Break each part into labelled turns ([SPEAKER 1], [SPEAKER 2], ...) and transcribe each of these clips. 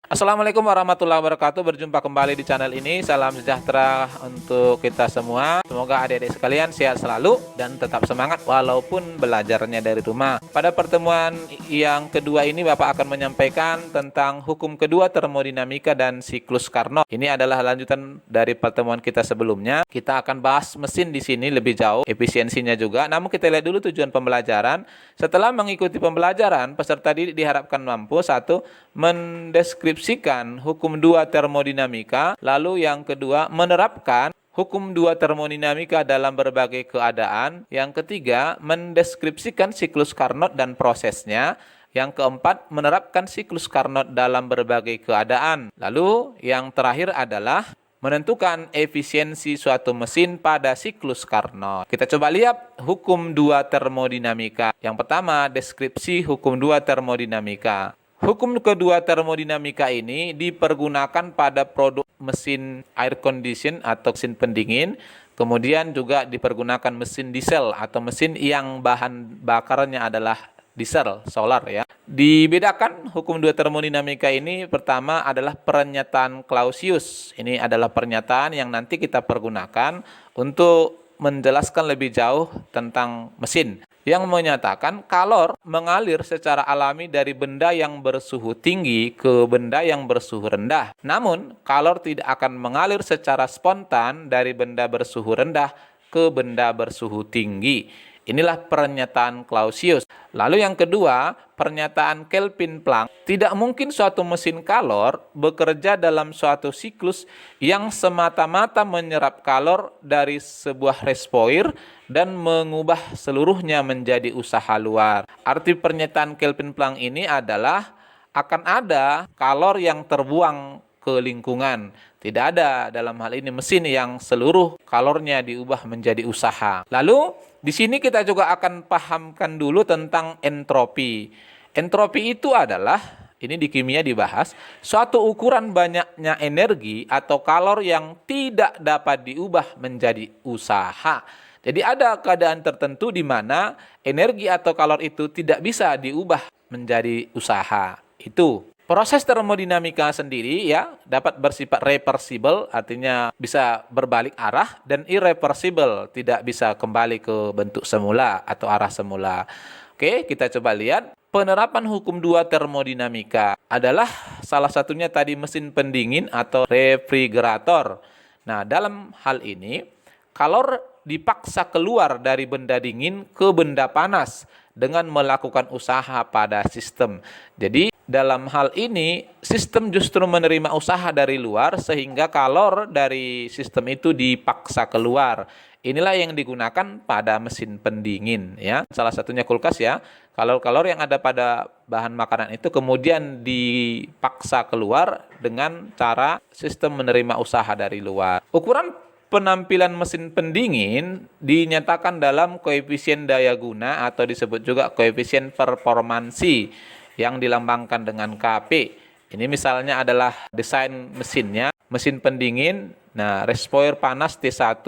[SPEAKER 1] Assalamualaikum warahmatullahi wabarakatuh. Berjumpa kembali di channel ini. Salam sejahtera untuk kita semua. Semoga adik-adik sekalian sehat selalu dan tetap semangat walaupun belajarnya dari rumah. Pada pertemuan yang kedua ini Bapak akan menyampaikan tentang hukum kedua termodinamika dan siklus Carnot. Ini adalah lanjutan dari pertemuan kita sebelumnya. Kita akan bahas mesin di sini lebih jauh, efisiensinya juga. Namun kita lihat dulu tujuan pembelajaran. Setelah mengikuti pembelajaran, peserta didik diharapkan mampu satu, mendeskripsikan hukum dua termodinamika, lalu yang kedua menerapkan hukum dua termodinamika dalam berbagai keadaan, yang ketiga mendeskripsikan siklus Carnot dan prosesnya, yang keempat menerapkan siklus Carnot dalam berbagai keadaan, lalu yang terakhir adalah menentukan efisiensi suatu mesin pada siklus Carnot. Kita coba lihat hukum dua termodinamika. Yang pertama, deskripsi hukum dua termodinamika. Hukum kedua termodinamika ini dipergunakan pada produk mesin air condition atau mesin pendingin, kemudian juga dipergunakan mesin diesel atau mesin yang bahan bakarnya adalah diesel, solar ya. Dibedakan hukum dua termodinamika ini, pertama adalah pernyataan Clausius. Ini adalah pernyataan yang nanti kita pergunakan untuk menjelaskan lebih jauh tentang mesin, yang menyatakan kalor mengalir secara alami dari benda yang bersuhu tinggi ke benda yang bersuhu rendah. Namun, kalor tidak akan mengalir secara spontan dari benda bersuhu rendah ke benda bersuhu tinggi. Inilah pernyataan Clausius. Lalu yang kedua, pernyataan Kelvin Planck. Tidak mungkin suatu mesin kalor bekerja dalam suatu siklus yang semata-mata menyerap kalor dari sebuah reservoir dan mengubah seluruhnya menjadi usaha luar. Arti pernyataan Kelvin Planck ini adalah akan ada kalor yang terbuang ke lingkungan. Tidak ada dalam hal ini mesin yang seluruh kalornya diubah menjadi usaha. Lalu di sini kita juga akan pahamkan dulu tentang entropi. Entropi itu adalah, ini di kimia dibahas, suatu ukuran banyaknya energi atau kalor yang tidak dapat diubah menjadi usaha. Jadi ada keadaan tertentu di mana energi atau kalor itu tidak bisa diubah menjadi usaha. Itu. Proses termodinamika sendiri ya dapat bersifat reversible, artinya bisa berbalik arah, dan irreversible, tidak bisa kembali ke bentuk semula atau arah semula. Oke, kita coba lihat. Penerapan hukum dua termodinamika adalah salah satunya tadi mesin pendingin atau refrigerator. Nah, dalam hal ini kalor dipaksa keluar dari benda dingin ke benda panas dengan melakukan usaha pada sistem. Jadi dalam hal ini, sistem justru menerima usaha dari luar sehingga kalor dari sistem itu dipaksa keluar. Inilah yang digunakan pada mesin pendingin ya. Salah satunya kulkas ya. Kalor-kalor yang ada pada bahan makanan itu kemudian dipaksa keluar dengan cara sistem menerima usaha dari luar. Ukuran penampilan mesin pendingin dinyatakan dalam koefisien daya guna atau disebut juga koefisien performansi yang dilambangkan dengan Kp. Ini misalnya adalah desain mesinnya, mesin pendingin, nah reservoir panas T1,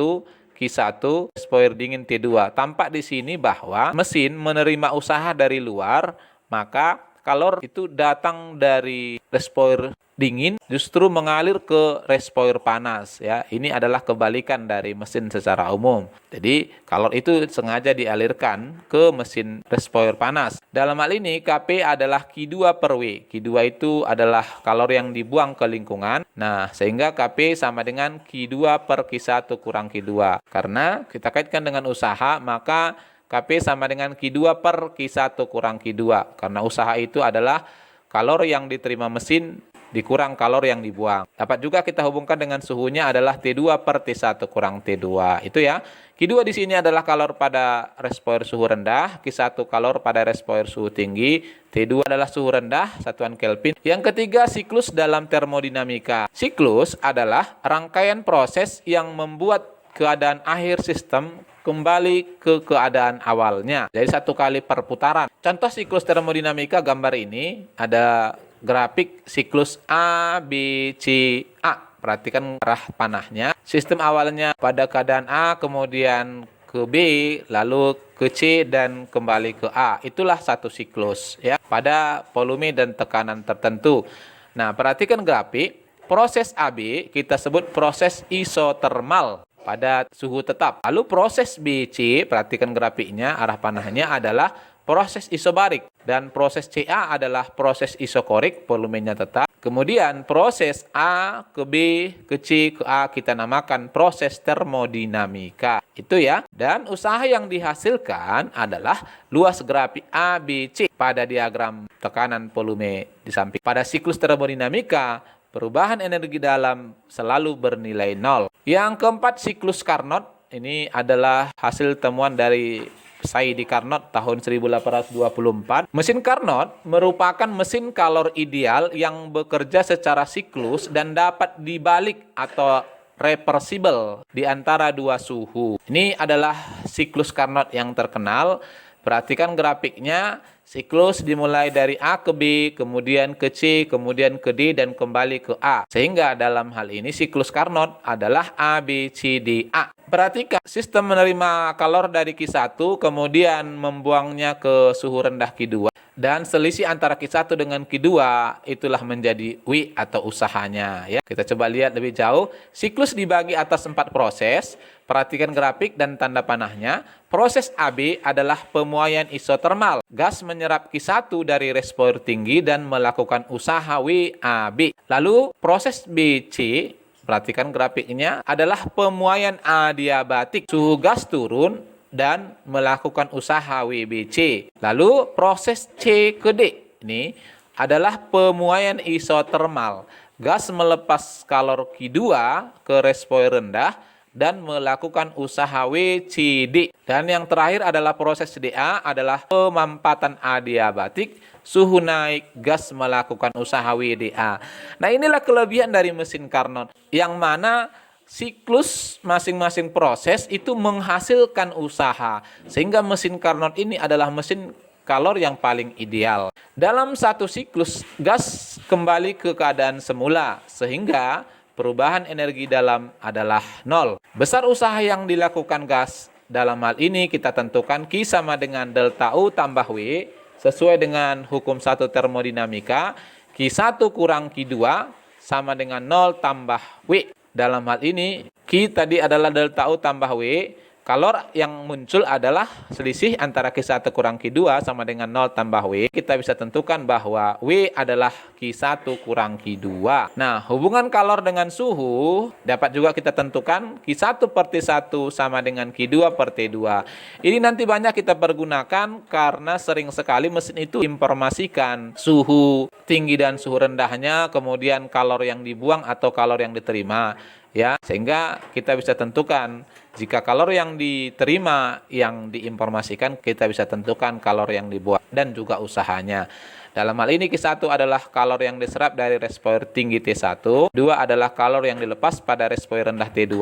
[SPEAKER 1] Q1, reservoir dingin T2. Tampak di sini bahwa mesin menerima usaha dari luar, maka kalor itu datang dari reservoir dingin justru mengalir ke reservoir panas ya. Ini adalah kebalikan dari mesin secara umum. Jadi kalor itu sengaja dialirkan ke mesin reservoir panas. Dalam hal ini Kp adalah Q2 per W. Q2 itu adalah kalor yang dibuang ke lingkungan. Nah, sehingga Kp sama dengan Q2 per Q1 kurang Q2. Karena kita kaitkan dengan usaha, maka Kp sama dengan Q2 per Q1 kurang Q2. Karena usaha itu adalah kalor yang diterima mesin dikurang kalor yang dibuang. Dapat juga kita hubungkan dengan suhunya adalah T2 per T1 kurang T2. Itu ya. Q2 di sini adalah kalor pada reservoir suhu rendah, Q1 kalor pada reservoir suhu tinggi, T2 adalah suhu rendah, satuan Kelvin. Yang ketiga, siklus dalam termodinamika. Siklus adalah rangkaian proses yang membuat keadaan akhir sistem kembali ke keadaan awalnya. Jadi satu kali perputaran. Contoh siklus termodinamika gambar ini ada grafik siklus A, B, C, A. Perhatikan arah panahnya. Sistem awalnya pada keadaan A, kemudian ke B, lalu ke C, dan kembali ke A. Itulah satu siklus ya pada volume dan tekanan tertentu. Nah, perhatikan grafik. Proses AB kita sebut proses isotermal pada suhu tetap. Lalu proses BC, perhatikan grafiknya, arah panahnya adalah proses isobarik. Dan proses CA adalah proses isokorik, volumenya tetap. Kemudian proses A ke B ke C ke A kita namakan proses termodinamika. Itu ya. Dan usaha yang dihasilkan adalah luas grafik ABC pada diagram tekanan volume di samping. Pada siklus termodinamika, perubahan energi dalam selalu bernilai nol. Yang keempat, siklus Carnot. Ini adalah hasil temuan dari Saidi Carnot tahun 1824. Mesin Carnot merupakan mesin kalor ideal yang bekerja secara siklus dan dapat dibalik atau reversible di antara dua suhu. Ini adalah siklus Carnot yang terkenal. Perhatikan grafiknya, siklus dimulai dari A ke B, kemudian ke C, kemudian ke D, dan kembali ke A. Sehingga dalam hal ini siklus Carnot adalah A, B, C, D, A. Perhatikan, sistem menerima kalor dari Q1, kemudian membuangnya ke suhu rendah Q2. Dan selisih antara Q1 dengan Q2 itulah menjadi W atau usahanya. Ya. Kita coba lihat lebih jauh. Siklus dibagi atas 4 proses. Perhatikan grafik dan tanda panahnya. Proses AB adalah pemuaian isotermal. Gas menyerap Q1 dari reservoir tinggi dan melakukan usaha WAB. Lalu proses BC, perhatikan grafiknya, adalah pemuaian adiabatik. Suhu gas turun dan melakukan usaha WBC. Lalu proses C ke D ini adalah pemuaian isotermal. Gas melepas kalor Q2 ke reservoir rendah dan melakukan usaha WCD. Dan yang terakhir adalah proses DA adalah pemampatan adiabatik. Suhu naik, gas melakukan usaha WDA. Nah, inilah kelebihan dari mesin Carnot, yang mana siklus masing-masing proses itu menghasilkan usaha. Sehingga mesin Carnot ini adalah mesin kalor yang paling ideal. Dalam satu siklus, gas kembali ke keadaan semula, sehingga perubahan energi dalam adalah nol. Besar usaha yang dilakukan gas, dalam hal ini kita tentukan Q sama dengan delta U tambah W, sesuai dengan hukum 1 termodinamika. Q1 kurang Q2 sama dengan 0 tambah W. Dalam hal ini, Q tadi adalah delta U tambah W. Kalor yang muncul adalah selisih antara Q1 kurang Q2 sama dengan 0 tambah W. Kita bisa tentukan bahwa W adalah Q1 kurang Q2. Nah, hubungan kalor dengan suhu dapat juga kita tentukan Q1 per T1 sama dengan Q2 per T2. Ini nanti banyak kita pergunakan karena sering sekali mesin itu informasikan suhu tinggi dan suhu rendahnya, kemudian kalor yang dibuang atau kalor yang diterima. Ya, sehingga kita bisa tentukan jika kalor yang diterima yang diinformasikan, kita bisa tentukan kalor yang dibuang dan juga usahanya. Dalam hal ini Q1 adalah kalor yang diserap dari reservoir tinggi T1, 2 adalah kalor yang dilepas pada reservoir rendah T2,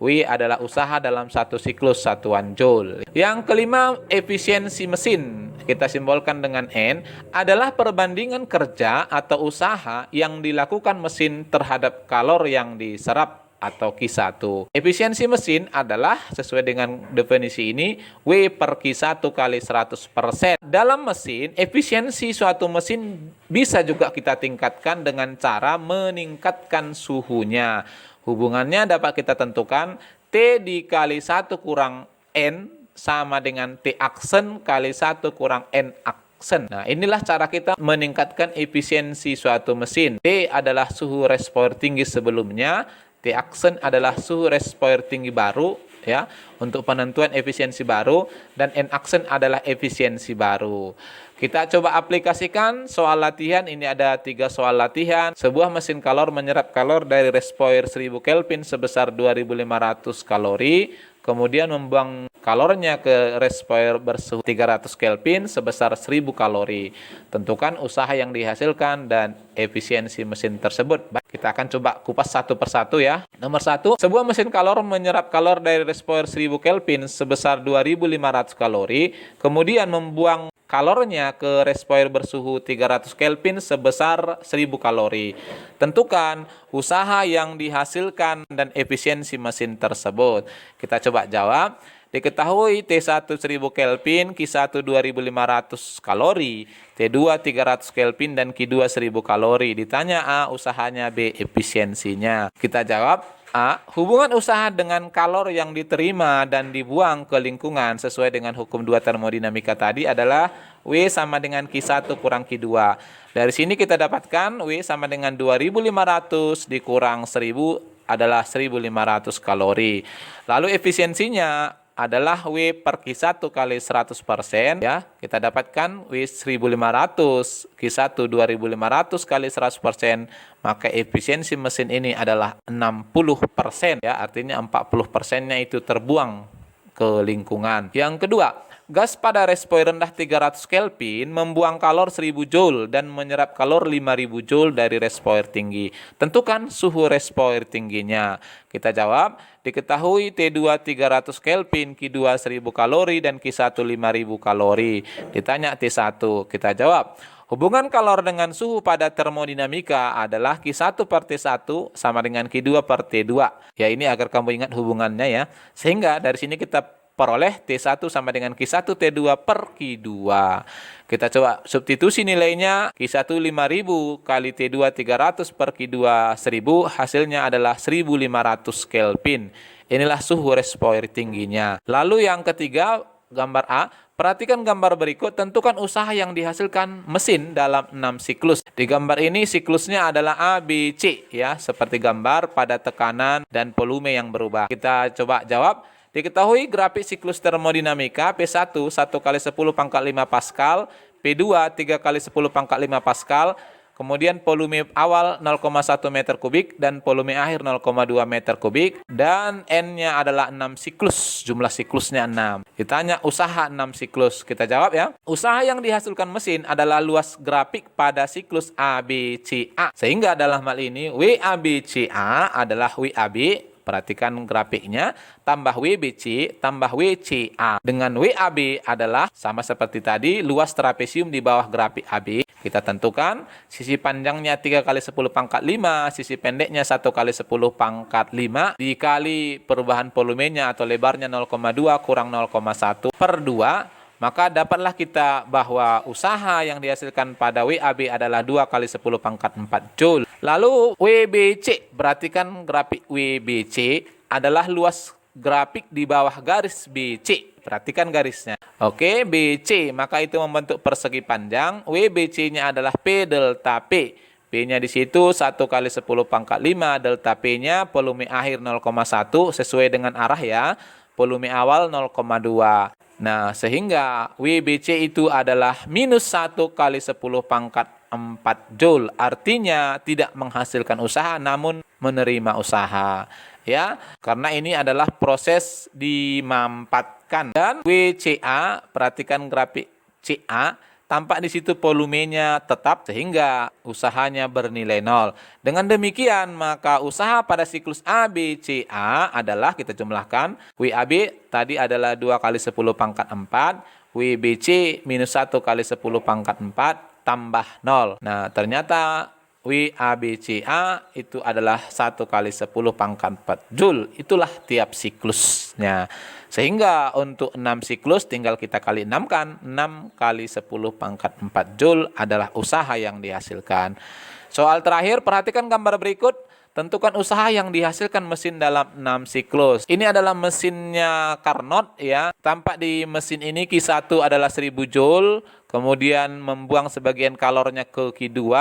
[SPEAKER 1] W adalah usaha dalam satu siklus satuan Joule. Yang kelima, efisiensi mesin. Kita simbolkan dengan N, adalah perbandingan kerja atau usaha yang dilakukan mesin terhadap kalor yang diserap atau Q1. Efisiensi mesin adalah sesuai dengan definisi ini W per Q1 kali 100%. Dalam mesin, efisiensi suatu mesin bisa juga kita tingkatkan dengan cara meningkatkan suhunya. Hubungannya dapat kita tentukan T dikali 1 kurang N sama dengan T aksen kali 1 kurang N aksen. Nah, inilah cara kita meningkatkan efisiensi suatu mesin. T adalah suhu reservoir tinggi sebelumnya, T aksen adalah suhu reservoir tinggi baru, ya, untuk penentuan efisiensi baru, dan N aksen adalah efisiensi baru. Kita coba aplikasikan soal latihan. Ini ada 3 soal latihan. Sebuah mesin kalor menyerap kalor dari reservoir 1000 Kelvin sebesar 2500 kalori, kemudian membuang kalornya ke reservoir bersuhu 300 Kelvin sebesar 1000 kalori. Tentukan usaha yang dihasilkan dan efisiensi mesin tersebut. Baik, kita akan coba kupas satu persatu ya. Nomor 1, sebuah mesin kalor menyerap kalor dari reservoir 1000 Kelvin sebesar 2500 kalori, kemudian membuang kalornya ke reservoir bersuhu 300 Kelvin sebesar 1000 kalori. Tentukan usaha yang dihasilkan dan efisiensi mesin tersebut. Kita coba jawab. Diketahui T1 1000 Kelvin, Q1 2500 kalori, T2 300 Kelvin, dan Q2 1000 kalori. Ditanya A, usahanya, B, efisiensinya. Kita jawab A. Hubungan usaha dengan kalor yang diterima dan dibuang ke lingkungan sesuai dengan hukum 2 termodinamika tadi adalah W sama dengan Q1 kurang Q2. Dari sini kita dapatkan W sama dengan 2500 dikurang 1000 adalah 1500 kalori. Lalu efisiensinya adalah W per Q1 kali 100%, ya. Kita dapatkan W 1500, Q1 2500 kali 100%, maka efisiensi mesin ini adalah 60%, ya. Artinya 40%-nya itu terbuang ke lingkungan. Yang kedua, gas pada respoi rendah 300 Kelvin membuang kalor 1000 Joule dan menyerap kalor 5000 Joule dari respoir tinggi. Tentukan suhu respoir tingginya. Kita jawab, diketahui T2 300 Kelvin, Q2 1000 kalori, dan Q1 5000 kalori. Ditanya T1, kita jawab, hubungan kalor dengan suhu pada termodinamika adalah Q1 per T1 sama dengan Q2 per T2. Ya, ini agar kamu ingat hubungannya ya. Sehingga dari sini kita peroleh T1 sama dengan Q1 T2 per Q2. Kita coba substitusi nilainya. Q1 5000 kali T2 300 per Q2 1000, hasilnya adalah 1500 Kelvin. Inilah suhu respoir tingginya. Lalu yang ketiga, gambar A. Perhatikan gambar berikut, tentukan usaha yang dihasilkan mesin dalam 6 siklus. Di gambar ini siklusnya adalah A, B, C, ya, seperti gambar pada tekanan dan volume yang berubah. Kita coba jawab. Diketahui grafik siklus termodinamika P1 1 kali 10 pangkat 5 Pascal, P2 3 kali 10 pangkat 5 Pascal, kemudian volume awal 0,1 meter kubik dan volume akhir 0,2 meter kubik, dan N-nya adalah 6 siklus, jumlah siklusnya 6. Ditanya usaha 6 siklus, kita jawab ya. Usaha yang dihasilkan mesin adalah luas grafik pada siklus ABCA, sehingga dalam hal ini WABCA adalah WAB. Perhatikan grafiknya, tambah WBC tambah WCA. Dengan WAB adalah sama seperti tadi, luas trapesium di bawah grafik AB. Kita tentukan sisi panjangnya 3 kali 10 pangkat 5, sisi pendeknya 1 kali 10 pangkat 5, dikali perubahan volumenya atau lebarnya 0,2 kurang 0,1 per 2. Maka dapatlah kita bahwa usaha yang dihasilkan pada WAB adalah 2 kali 10 pangkat 4 Joule. Lalu WBC, perhatikan grafik WBC adalah luas grafik di bawah garis BC. Perhatikan garisnya. Oke, BC, maka itu membentuk persegi panjang. WBC-nya adalah P delta P. P-nya di situ 1 kali 10 pangkat 5, delta P-nya volume akhir 0,1 sesuai dengan arah ya. Volume awal 0,2. Nah, sehingga WBC itu adalah minus 1 kali 10 pangkat 4 Joule. Artinya tidak menghasilkan usaha namun menerima usaha. Ya, karena ini adalah proses dimampatkan. Dan WCA, perhatikan grafik CA, tampak di situ volumenya tetap sehingga usahanya bernilai 0. Dengan demikian, maka usaha pada siklus ABCA adalah, kita jumlahkan, WAB tadi adalah 2 kali 10 pangkat 4, WBC minus 1 kali 10 pangkat 4 tambah 0. Nah, ternyata WABCA itu adalah 1 kali 10 pangkat 4 Joule. Itulah tiap siklusnya. Sehingga untuk 6 siklus tinggal kita kali 6 kan. 6 kali 10 pangkat 4 Joule adalah usaha yang dihasilkan. Soal terakhir, perhatikan gambar berikut. Tentukan usaha yang dihasilkan mesin dalam 6 siklus. Ini adalah mesinnya Carnot ya. Tampak di mesin ini Q1 adalah 1000 Joule. Kemudian membuang sebagian kalornya ke Q2.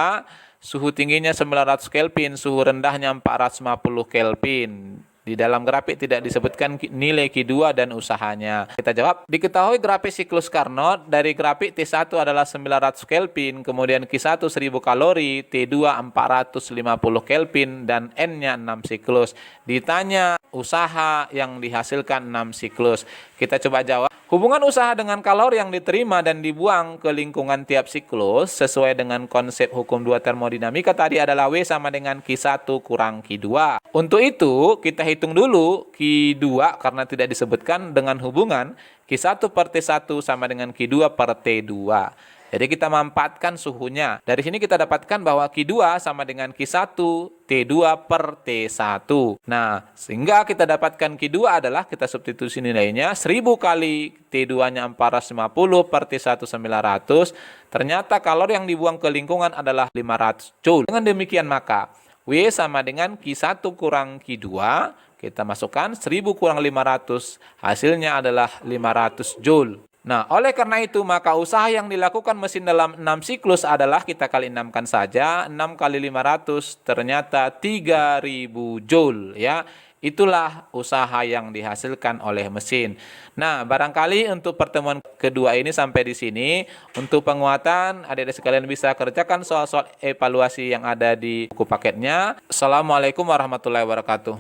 [SPEAKER 1] Suhu tingginya 900 Kelvin, suhu rendahnya 450 Kelvin. Di dalam grafik tidak disebutkan nilai Q2 dan usahanya. Kita jawab, diketahui grafik siklus Carnot dari grafik T1 adalah 900 Kelvin, kemudian Q1 1000 kalori, T2 450 Kelvin, dan N-nya 6 siklus. Ditanya usaha yang dihasilkan 6 siklus. Kita coba jawab. Hubungan usaha dengan kalori yang diterima dan dibuang ke lingkungan tiap siklus sesuai dengan konsep hukum 2 termodinamika tadi adalah W sama dengan Q1 kurang Q2. Untuk itu, kita hitung dulu Q2 karena tidak disebutkan dengan hubungan Q1 per T1 sama dengan Q2 per T2. Jadi kita manfaatkan suhunya. Dari sini kita dapatkan bahwa Q2 sama dengan Q1 T2 per T1. Nah, sehingga kita dapatkan Q2 adalah kita substitusi nilainya 1000 kali T2-nya 450 per T1 900. Ternyata kalori yang dibuang ke lingkungan adalah 500 Joule. Dengan demikian maka W sama dengan Q1 kurang Q2. Kita masukkan 1000 kurang 500. Hasilnya adalah 500 Joule. Nah, oleh karena itu, maka usaha yang dilakukan mesin dalam 6 siklus adalah kita kali 6-kan saja. 6 kali 500 ternyata 3000 Joule. Ya, itulah usaha yang dihasilkan oleh mesin. Nah, barangkali untuk pertemuan kedua ini sampai di sini. Untuk penguatan, adik-adik sekalian bisa kerjakan soal-soal evaluasi yang ada di buku paketnya. Assalamualaikum warahmatullahi wabarakatuh.